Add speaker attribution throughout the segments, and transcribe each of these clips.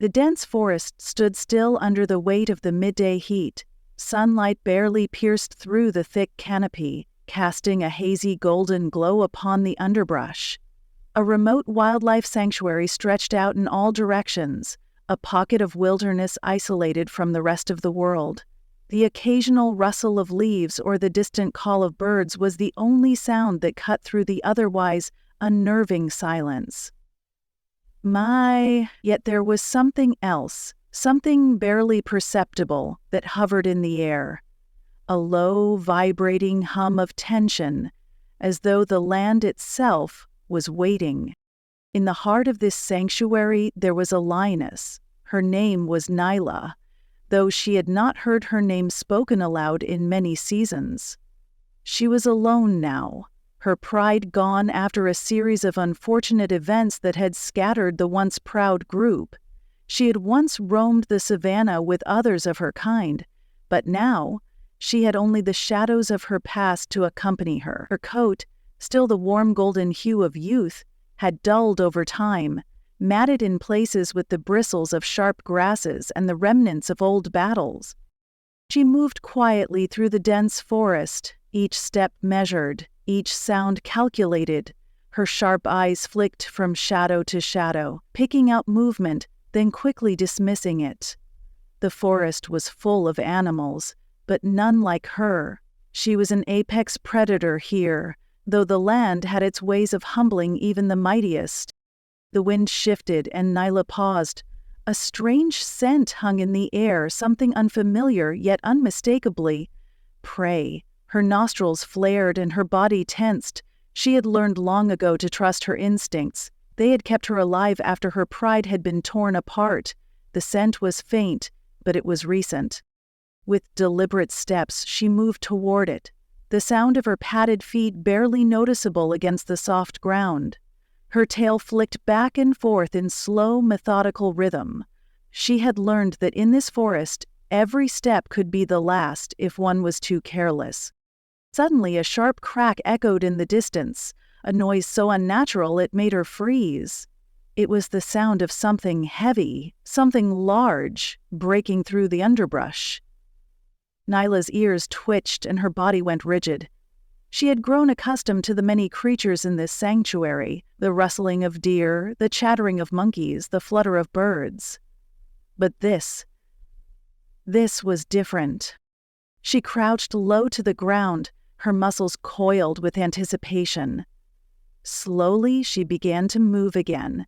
Speaker 1: The dense forest stood still under the weight of the midday heat. Sunlight barely pierced through the thick canopy, casting a hazy golden glow upon the underbrush. A remote wildlife sanctuary stretched out in all directions, a pocket of wilderness isolated from the rest of the world. The occasional rustle of leaves or the distant call of birds was the only sound that cut through the otherwise unnerving silence. Yet there was something else, something barely perceptible, that hovered in the air. A low, vibrating hum of tension, as though the land itself was waiting. In the heart of this sanctuary there was a lioness. Her name was Nyla, though she had not heard her name spoken aloud in many seasons. She was alone now, her pride gone after a series of unfortunate events that had scattered the once proud group. She had once roamed the savannah with others of her kind, but now she had only the shadows of her past to accompany her. Her coat, still the warm golden hue of youth, had dulled over time, matted in places with the bristles of sharp grasses and the remnants of old battles. She moved quietly through the dense forest, each step measured, each sound calculated. Her sharp eyes flicked from shadow to shadow, picking out movement, then quickly dismissing it. The forest was full of animals, but none like her. She was an apex predator here, though the land had its ways of humbling even the mightiest. The wind shifted and Nyla paused. A strange scent hung in the air, something unfamiliar yet unmistakably prey. Her nostrils flared and her body tensed. She had learned long ago to trust her instincts. They had kept her alive after her pride had been torn apart. The scent was faint, but it was recent. With deliberate steps, she moved toward it, the sound of her padded feet barely noticeable against the soft ground. Her tail flicked back and forth in slow, methodical rhythm. She had learned that in this forest, every step could be the last if one was too careless. Suddenly, a sharp crack echoed in the distance, a noise so unnatural it made her freeze. It was the sound of something heavy, something large, breaking through the underbrush. Nyla's ears twitched and her body went rigid. She had grown accustomed to the many creatures in this sanctuary, the rustling of deer, the chattering of monkeys, the flutter of birds. But this was different. She crouched low to the ground, her muscles coiled with anticipation. Slowly, she began to move again,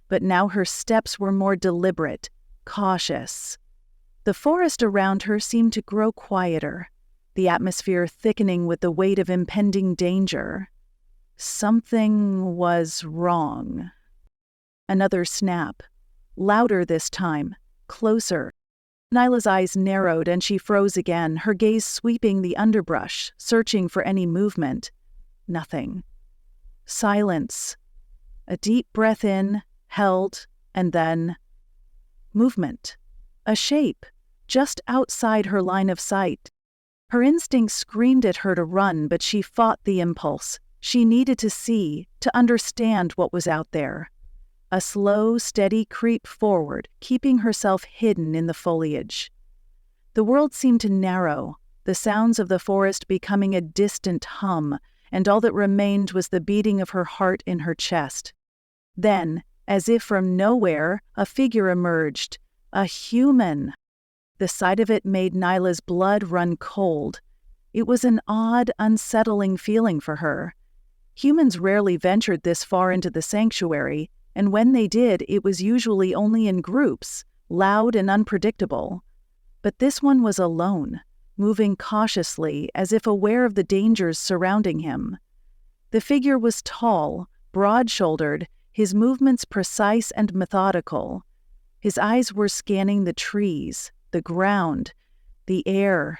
Speaker 1: but now her steps were more deliberate, cautious. The forest around her seemed to grow quieter, the atmosphere thickening with the weight of impending danger. Something was wrong. Another snap, louder this time, closer. Nyla's eyes narrowed and she froze again, her gaze sweeping the underbrush, searching for any movement. Nothing. Silence. A deep breath in, held, and then movement. A shape, just outside her line of sight. Her instincts screamed at her to run, but she fought the impulse. She needed to see, to understand what was out there. A slow, steady creep forward, keeping herself hidden in the foliage. The world seemed to narrow, the sounds of the forest becoming a distant hum, and all that remained was the beating of her heart in her chest. Then, as if from nowhere, a figure emerged. A human. The sight of it made Nyla's blood run cold. It was an odd, unsettling feeling for her. Humans rarely ventured this far into the sanctuary, and when they did, it was usually only in groups, loud and unpredictable. But this one was alone, moving cautiously as if aware of the dangers surrounding him. The figure was tall, broad-shouldered, his movements precise and methodical. His eyes were scanning the trees, the ground, the air,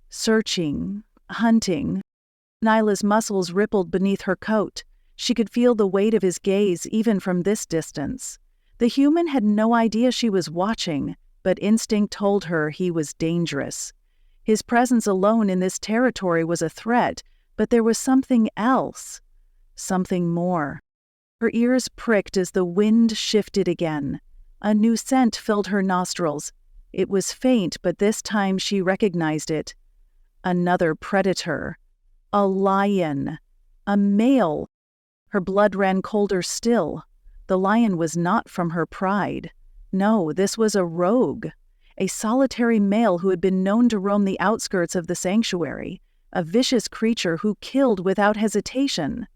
Speaker 1: searching, hunting. Nyla's muscles rippled beneath her coat. She could feel the weight of his gaze even from this distance. The human had no idea she was watching, but instinct told her he was dangerous. His presence alone in this territory was a threat, but there was something else, something more. Her ears pricked as the wind shifted again. A new scent filled her nostrils. It was faint, but this time she recognized it. Another predator. A lion. A male. Her blood ran colder still. The lion was not from her pride. No, this was a rogue. A solitary male who had been known to roam the outskirts of the sanctuary. A vicious creature who killed without hesitation.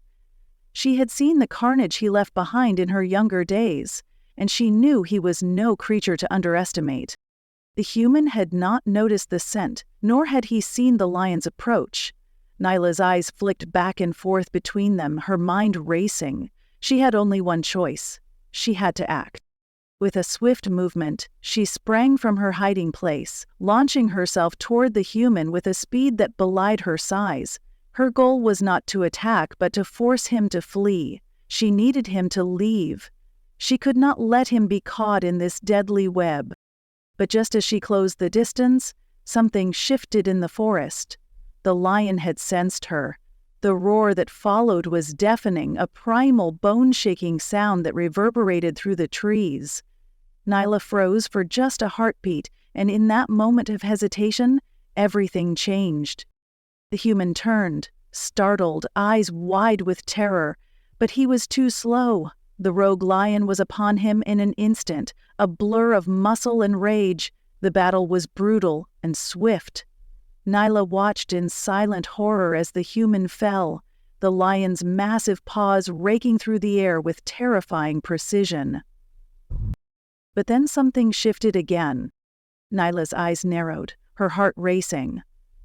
Speaker 1: She had seen the carnage he left behind in her younger days, and she knew he was no creature to underestimate. The human had not noticed the scent, nor had he seen the lion's approach. Nyla's eyes flicked back and forth between them, her mind racing. She had only one choice. She had to act. With a swift movement, she sprang from her hiding place, launching herself toward the human with a speed that belied her size. Her goal was not to attack, but to force him to flee. She needed him to leave. She could not let him be caught in this deadly web. But just as she closed the distance, something shifted in the forest. The lion had sensed her. The roar that followed was deafening, a primal, bone-shaking sound that reverberated through the trees. Nyla froze for just a heartbeat, and in that moment of hesitation, everything changed. The human turned, startled, eyes wide with terror, but he was too slow. The rogue lion was upon him in an instant, a blur of muscle and rage. The battle was brutal and swift. Nyla watched in silent horror as the human fell, the lion's massive paws raking through the air with terrifying precision. But then something shifted again. Nyla's eyes narrowed, her heart racing.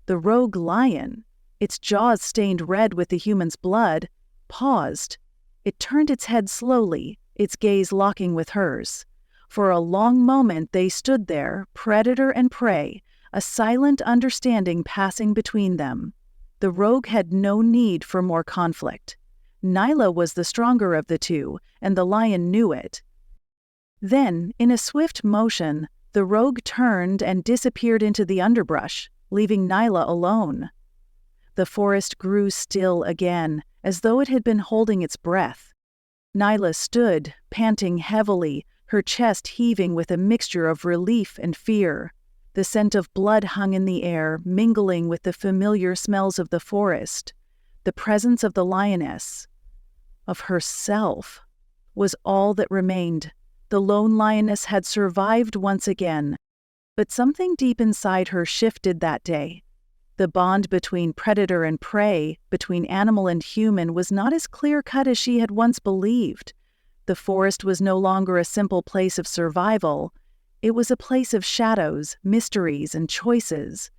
Speaker 1: The rogue lion, its jaws stained red with the human's blood, paused. It turned its head slowly, its gaze locking with hers. For a long moment they stood there, predator and prey, a silent understanding passing between them. The rogue had no need for more conflict. Nyla was the stronger of the two, and the lion knew it. Then, in a swift motion, the rogue turned and disappeared into the underbrush, leaving Nyla alone. The forest grew still again, as though it had been holding its breath. Nyla stood, panting heavily, her chest heaving with a mixture of relief and fear. The scent of blood hung in the air, mingling with the familiar smells of the forest. The presence of the lioness, of herself, was all that remained. The lone lioness had survived once again. But something deep inside her shifted that day. The bond between predator and prey, between animal and human, was not as clear-cut as she had once believed. The forest was no longer a simple place of survival. It was a place of shadows, mysteries, and choices.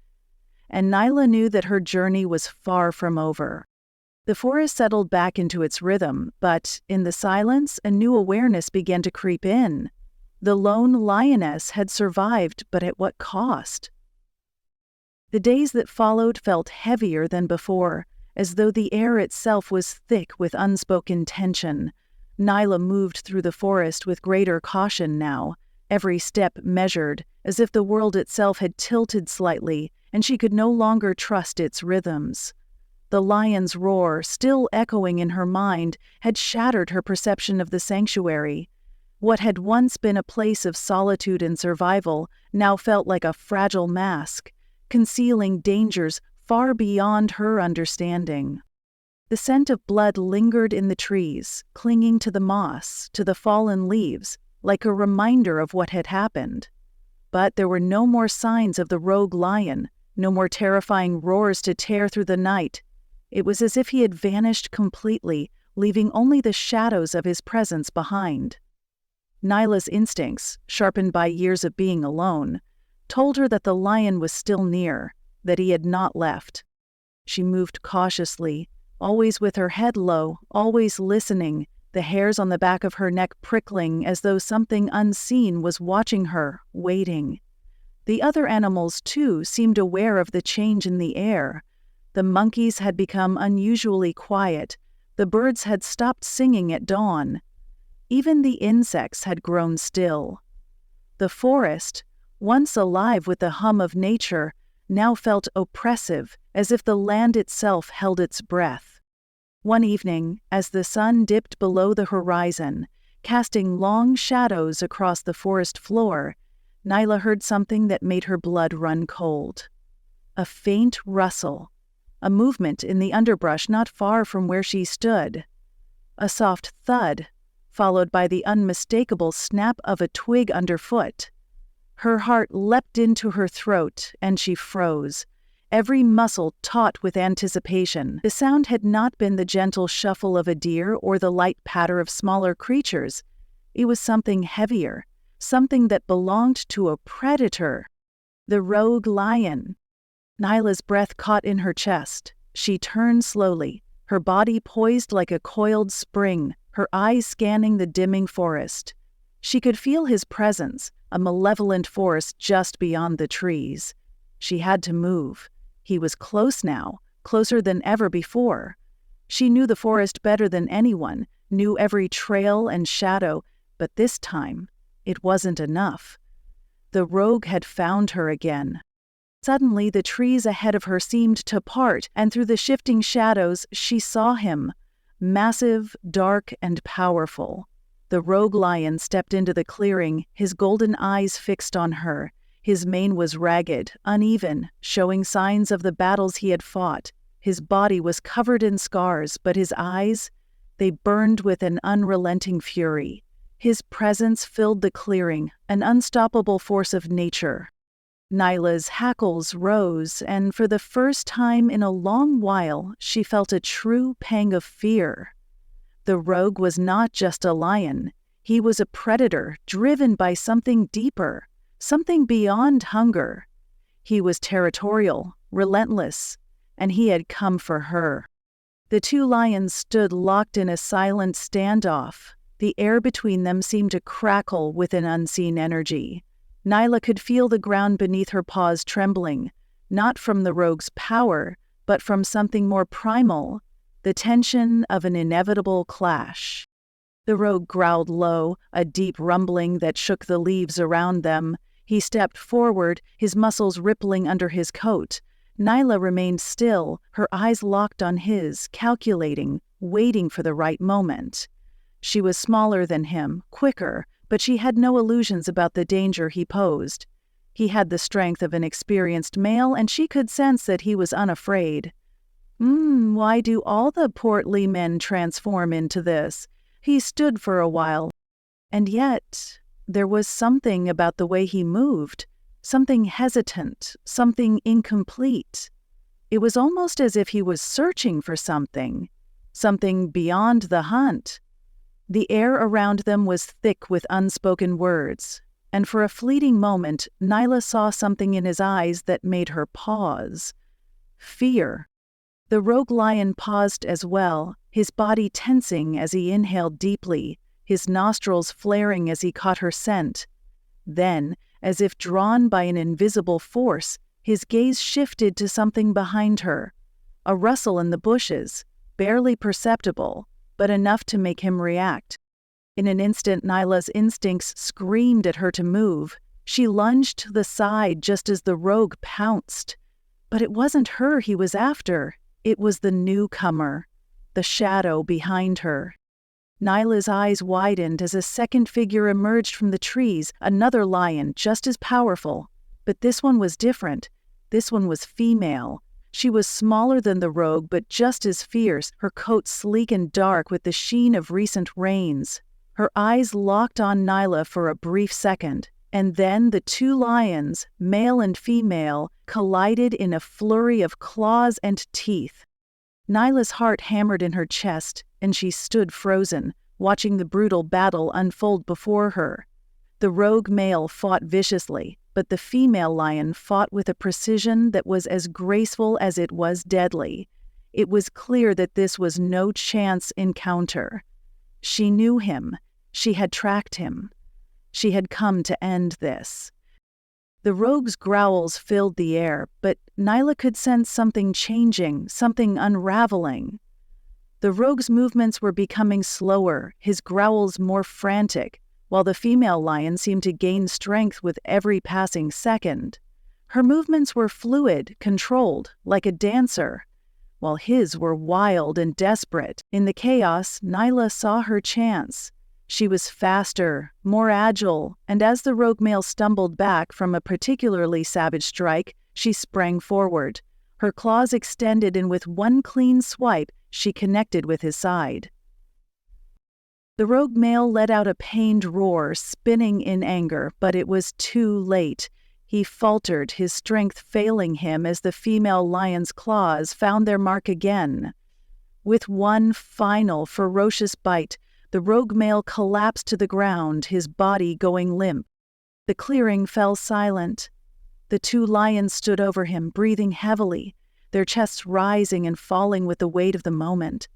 Speaker 1: And Nyla knew that her journey was far from over. The forest settled back into its rhythm, but in the silence, a new awareness began to creep in. The lone lioness had survived, but at what cost? The days that followed felt heavier than before, as though the air itself was thick with unspoken tension. Nyla moved through the forest with greater caution now, every step measured, as if the world itself had tilted slightly, and she could no longer trust its rhythms. The lion's roar, still echoing in her mind, had shattered her perception of the sanctuary. What had once been a place of solitude and survival now felt like a fragile mask, concealing dangers far beyond her understanding. The scent of blood lingered in the trees, clinging to the moss, to the fallen leaves, like a reminder of what had happened. But there were no more signs of the rogue lion, no more terrifying roars to tear through the night. It was as if he had vanished completely, leaving only the shadows of his presence behind. Nyla's instincts, sharpened by years of being alone, told her that the lion was still near, that he had not left. She moved cautiously, always with her head low, always listening, the hairs on the back of her neck prickling as though something unseen was watching her, waiting. The other animals, too, seemed aware of the change in the air. The monkeys had become unusually quiet. The birds had stopped singing at dawn. Even the insects had grown still. The forest, once alive with the hum of nature, now felt oppressive, as if the land itself held its breath. One evening, as the sun dipped below the horizon, casting long shadows across the forest floor, Nyla heard something that made her blood run cold. A faint rustle, a movement in the underbrush not far from where she stood. A soft thud, followed by the unmistakable snap of a twig underfoot. Her heart leapt into her throat, and she froze, every muscle taut with anticipation. The sound had not been the gentle shuffle of a deer or the light patter of smaller creatures. It was something heavier, something that belonged to a predator. The rogue lion. Nyla's breath caught in her chest. She turned slowly, her body poised like a coiled spring, her eyes scanning the dimming forest. She could feel his presence, a malevolent force just beyond the trees. She had to move. He was close now, closer than ever before. She knew the forest better than anyone, knew every trail and shadow, but this time, it wasn't enough. The rogue had found her again. Suddenly, the trees ahead of her seemed to part, and through the shifting shadows, she saw him, massive, dark, and powerful. The rogue lion stepped into the clearing, his golden eyes fixed on her. His mane was ragged, uneven, showing signs of the battles he had fought. His body was covered in scars, but his eyes, they burned with an unrelenting fury. His presence filled the clearing, an unstoppable force of nature. Nyla's hackles rose, and for the first time in a long while, she felt a true pang of fear. The rogue was not just a lion. He was a predator, driven by something deeper, something beyond hunger. He was territorial, relentless, and he had come for her. The two lions stood locked in a silent standoff. The air between them seemed to crackle with an unseen energy. Nyla could feel the ground beneath her paws trembling, not from the rogue's power, but from something more primal, the tension of an inevitable clash. The rogue growled low, a deep rumbling that shook the leaves around them. He stepped forward, his muscles rippling under his coat. Nyla remained still, her eyes locked on his, calculating, waiting for the right moment. She was smaller than him, quicker, but she had no illusions about the danger he posed. He had the strength of an experienced male, and she could sense that he was unafraid. Why do all the portly men transform into this? He stood for a while, and yet there was something about the way he moved, something hesitant, something incomplete. It was almost as if he was searching for something beyond the hunt. The air around them was thick with unspoken words, and for a fleeting moment, Nyla saw something in his eyes that made her pause. Fear. The rogue lion paused as well, his body tensing as he inhaled deeply, his nostrils flaring as he caught her scent. Then, as if drawn by an invisible force, his gaze shifted to something behind her. A rustle in the bushes, barely perceptible, but enough to make him react. In an instant, Nyla's instincts screamed at her to move. She lunged to the side just as the rogue pounced. But it wasn't her he was after. It was the newcomer, the shadow behind her. Nyla's eyes widened as a second figure emerged from the trees, another lion just as powerful. But this one was different. This one was female. She was smaller than the rogue, but just as fierce, her coat sleek and dark with the sheen of recent rains. Her eyes locked on Nyla for a brief second, and then the two lions, male and female, collided in a flurry of claws and teeth. Nyla's heart hammered in her chest, and she stood frozen, watching the brutal battle unfold before her. The rogue male fought viciously, but the female lion fought with a precision that was as graceful as it was deadly. It was clear that this was no chance encounter. She knew him. She had tracked him. She had come to end this. The rogue's growls filled the air, but Nyla could sense something changing, something unraveling. The rogue's movements were becoming slower, his growls more frantic, while the female lion seemed to gain strength with every passing second. Her movements were fluid, controlled, like a dancer, while his were wild and desperate. In the chaos, Nyla saw her chance. She was faster, more agile, and as the rogue male stumbled back from a particularly savage strike, she sprang forward. Her claws extended, and with one clean swipe, she connected with his side. The rogue male let out a pained roar, spinning in anger, but it was too late. He faltered, his strength failing him as the female lion's claws found their mark again. With one final, ferocious bite, the rogue male collapsed to the ground, his body going limp. The clearing fell silent. The two lions stood over him, breathing heavily, their chests rising and falling with the weight of the moment.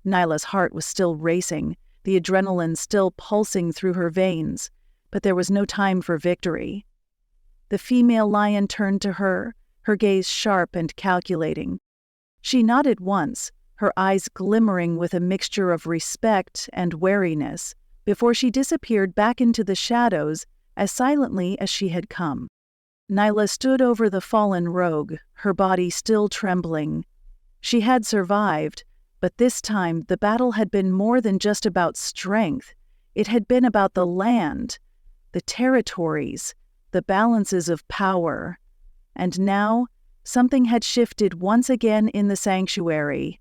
Speaker 1: Nyla's heart was still racing, the adrenaline still pulsing through her veins, but there was no time for victory. The female lion turned to her, her gaze sharp and calculating. She nodded once, her eyes glimmering with a mixture of respect and wariness, before she disappeared back into the shadows as silently as she had come. Nyla stood over the fallen rogue, her body still trembling. She had survived, but this time the battle had been more than just about strength. It had been about the land, the territories, the balances of power. And now, something had shifted once again in the sanctuary.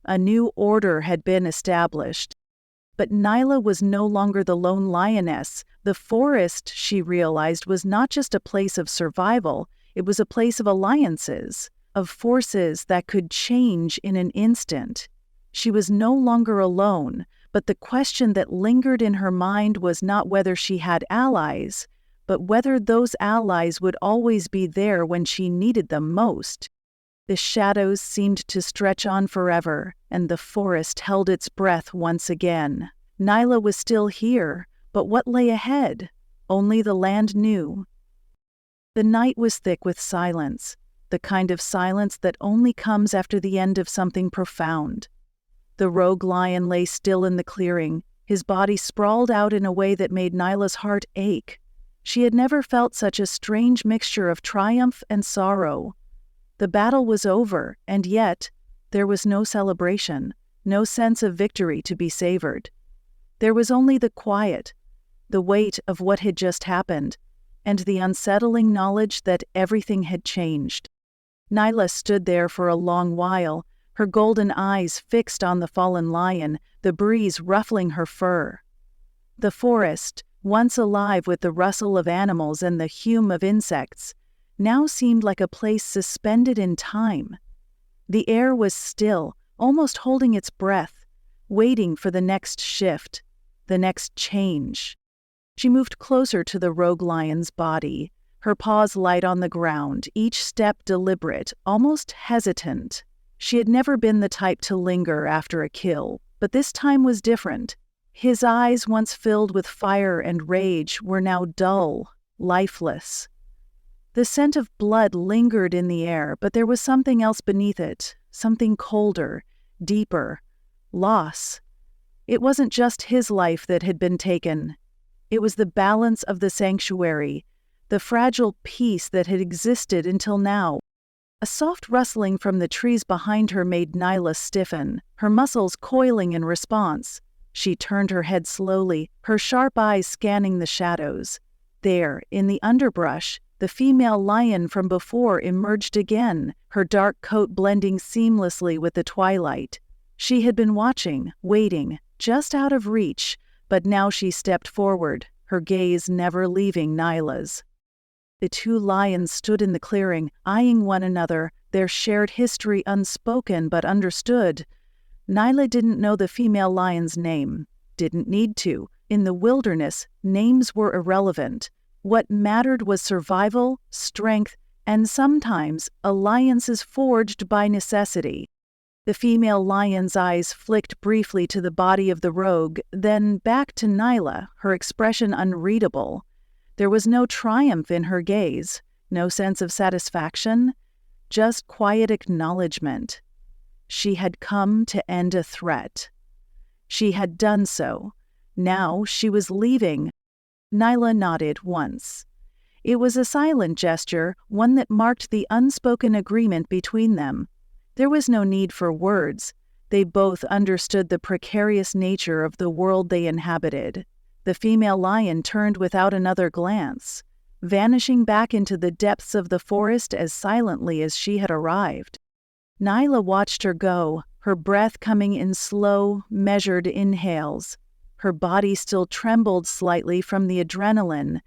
Speaker 1: A new order had been established. But Nyla was no longer the lone lioness. The forest, she realized, was not just a place of survival, it was a place of alliances, of forces that could change in an instant. She was no longer alone, but the question that lingered in her mind was not whether she had allies, but whether those allies would always be there when she needed them most. The shadows seemed to stretch on forever, and the forest held its breath once again. Nyla was still here, but what lay ahead? Only the land knew. The night was thick with silence, the kind of silence that only comes after the end of something profound. The rogue lion lay still in the clearing, his body sprawled out in a way that made Nyla's heart ache. She had never felt such a strange mixture of triumph and sorrow. The battle was over, and yet there was no celebration, no sense of victory to be savored. There was only the quiet, the weight of what had just happened, and the unsettling knowledge that everything had changed. Nyla stood there for a long while, her golden eyes fixed on the fallen lion, the breeze ruffling her fur. The forest, once alive with the rustle of animals and the hum of insects, now seemed like a place suspended in time. The air was still, almost holding its breath, waiting for the next shift, the next change. She moved closer to the rogue lion's body, her paws light on the ground, each step deliberate, almost hesitant. She had never been the type to linger after a kill, but this time was different. His eyes, once filled with fire and rage, were now dull, lifeless. The scent of blood lingered in the air, but there was something else beneath it, something colder, deeper, loss. It wasn't just his life that had been taken. It was the balance of the sanctuary, the fragile peace that had existed until now. A soft rustling from the trees behind her made Nyla stiffen, her muscles coiling in response. She turned her head slowly, her sharp eyes scanning the shadows. There, in the underbrush, the female lion from before emerged again, her dark coat blending seamlessly with the twilight. She had been watching, waiting, just out of reach, but now she stepped forward, her gaze never leaving Nyla's. The two lions stood in the clearing, eyeing one another, their shared history unspoken but understood. Nyla didn't know the female lion's name, didn't need to. In the wilderness, names were irrelevant. What mattered was survival, strength, and sometimes alliances forged by necessity. The female lion's eyes flicked briefly to the body of the rogue, then back to Nyla, her expression unreadable. There was no triumph in her gaze, no sense of satisfaction, just quiet acknowledgement. She had come to end a threat. She had done so. Now she was leaving. Nyla nodded once. It was a silent gesture, one that marked the unspoken agreement between them. There was no need for words. They both understood the precarious nature of the world they inhabited. The female lion turned without another glance, vanishing back into the depths of the forest as silently as she had arrived. Nyla watched her go, her breath coming in slow, measured inhales. Her body still trembled slightly from the adrenaline,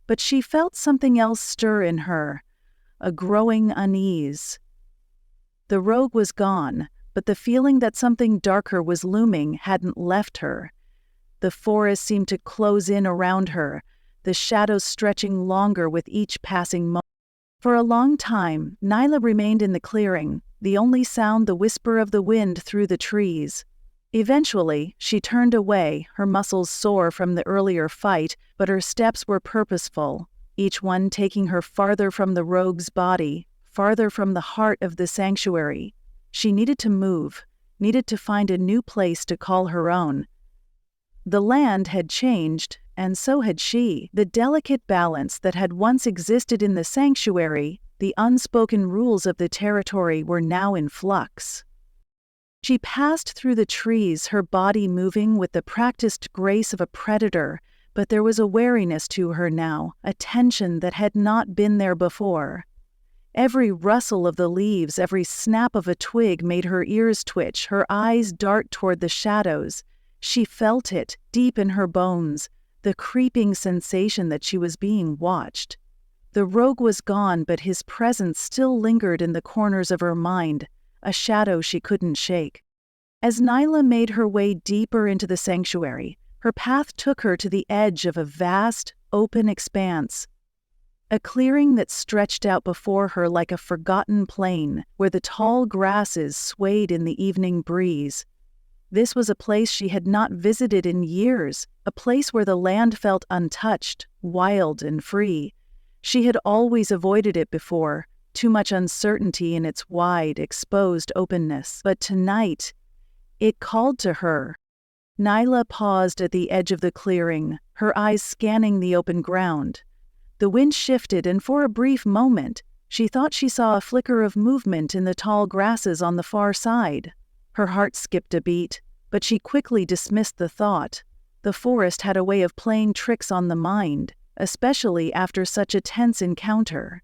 Speaker 1: but she felt something else stir in her, a growing unease. The rogue was gone, but the feeling that something darker was looming hadn't left her. The forest seemed to close in around her, the shadows stretching longer with each passing moment. For a long time, Nyla remained in the clearing, the only sound the whisper of the wind through the trees. Eventually, she turned away, her muscles sore from the earlier fight, but her steps were purposeful, each one taking her farther from the rogue's body, farther from the heart of the sanctuary. She needed to move, needed to find a new place to call her own. The land had changed, and so had she. The delicate balance that had once existed in the sanctuary, the unspoken rules of the territory were now in flux. She passed through the trees, her body moving with the practiced grace of a predator, but there was a wariness to her now, a tension that had not been there before. Every rustle of the leaves, every snap of a twig made her ears twitch, her eyes dart toward the shadows. She felt it, deep in her bones, the creeping sensation that she was being watched. The rogue was gone, but his presence still lingered in the corners of her mind, a shadow she couldn't shake. As Nyla made her way deeper into the sanctuary, her path took her to the edge of a vast, open expanse. A clearing that stretched out before her like a forgotten plain, where the tall grasses swayed in the evening breeze. This was a place she had not visited in years, a place where the land felt untouched, wild and free. She had always avoided it before, too much uncertainty in its wide, exposed openness. But tonight, it called to her. Nyla paused at the edge of the clearing, her eyes scanning the open ground. The wind shifted, and for a brief moment, she thought she saw a flicker of movement in the tall grasses on the far side. Her heart skipped a beat, but she quickly dismissed the thought. The forest had a way of playing tricks on the mind, especially after such a tense encounter.